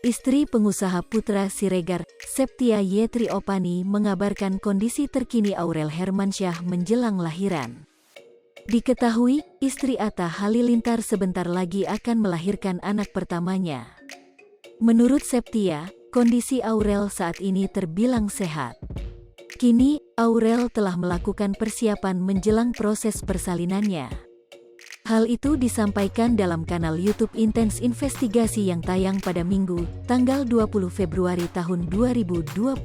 Istri pengusaha Putra Siregar, Septia Yetriopani mengabarkan kondisi terkini Aurel Hermansyah menjelang lahiran. Diketahui, istri Atta Halilintar sebentar lagi akan melahirkan anak pertamanya. Menurut Septia, kondisi Aurel saat ini terbilang sehat. Kini, Aurel telah melakukan persiapan menjelang proses persalinannya. Hal itu disampaikan dalam kanal YouTube Intens Investigasi yang tayang pada Minggu, tanggal 20 Februari tahun 2022.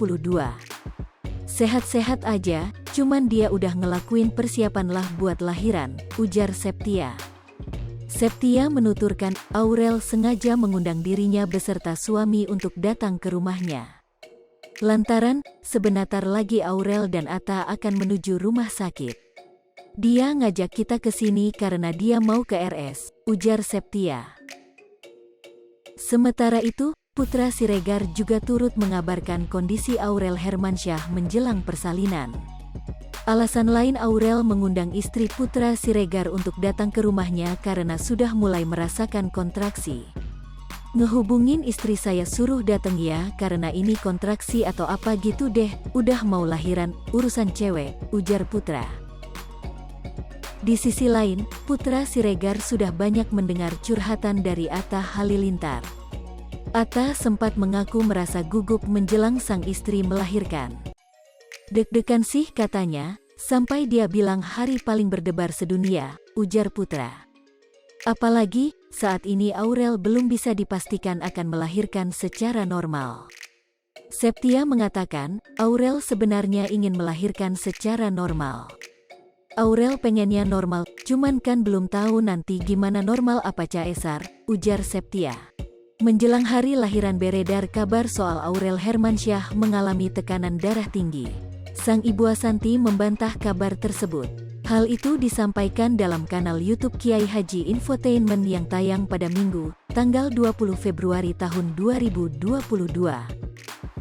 Sehat-sehat aja, cuman dia udah ngelakuin persiapan lah buat lahiran, ujar Septia. Septia menuturkan, Aurel sengaja mengundang dirinya beserta suami untuk datang ke rumahnya. Lantaran, sebentar lagi Aurel dan Atta akan menuju rumah sakit. Dia ngajak kita ke sini karena dia mau ke RS, ujar Septia. Sementara itu, Putra Siregar juga turut mengabarkan kondisi Aurel Hermansyah menjelang persalinan. Alasan lain Aurel mengundang istri Putra Siregar untuk datang ke rumahnya karena sudah mulai merasakan kontraksi. Ngehubungin istri saya suruh dateng ya karena ini kontraksi atau apa gitu deh, udah mau lahiran, urusan cewek, ujar Putra. Di sisi lain, Putra Siregar sudah banyak mendengar curhatan dari Atta Halilintar. Atta sempat mengaku merasa gugup menjelang sang istri melahirkan. Deg-degan sih katanya, sampai dia bilang hari paling berdebar sedunia, ujar Putra. Apalagi, saat ini Aurel belum bisa dipastikan akan melahirkan secara normal. Septia mengatakan, Aurel sebenarnya ingin melahirkan secara normal. Aurel pengennya normal, cuman kan belum tahu nanti gimana normal apa caesar, ujar Septia. Menjelang hari lahiran beredar kabar soal Aurel Hermansyah mengalami tekanan darah tinggi. Sang ibu Asanti membantah kabar tersebut. Hal itu disampaikan dalam kanal YouTube Kiai Haji Infotainment yang tayang pada Minggu, tanggal 20 Februari tahun 2022.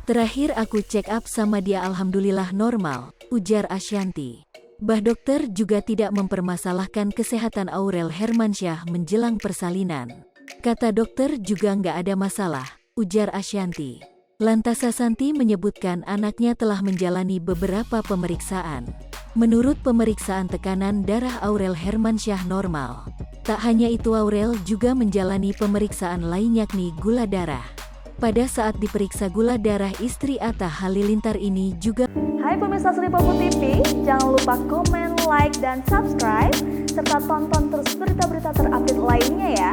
Terakhir aku check up sama dia alhamdulillah normal, ujar Asyanti. Bah dokter juga tidak mempermasalahkan kesehatan Aurel Hermansyah menjelang persalinan. Kata dokter juga nggak ada masalah, ujar Asyanti. Lantas Asanti menyebutkan anaknya telah menjalani beberapa pemeriksaan. Menurut pemeriksaan tekanan darah Aurel Hermansyah normal. Tak hanya itu Aurel juga menjalani pemeriksaan lain yakni gula darah. Pada saat diperiksa gula darah istri Atta Halilintar ini juga. Hai pemirsa Sri Popo TV, jangan lupa komen, like, dan subscribe, serta tonton terus berita-berita terupdate lainnya ya.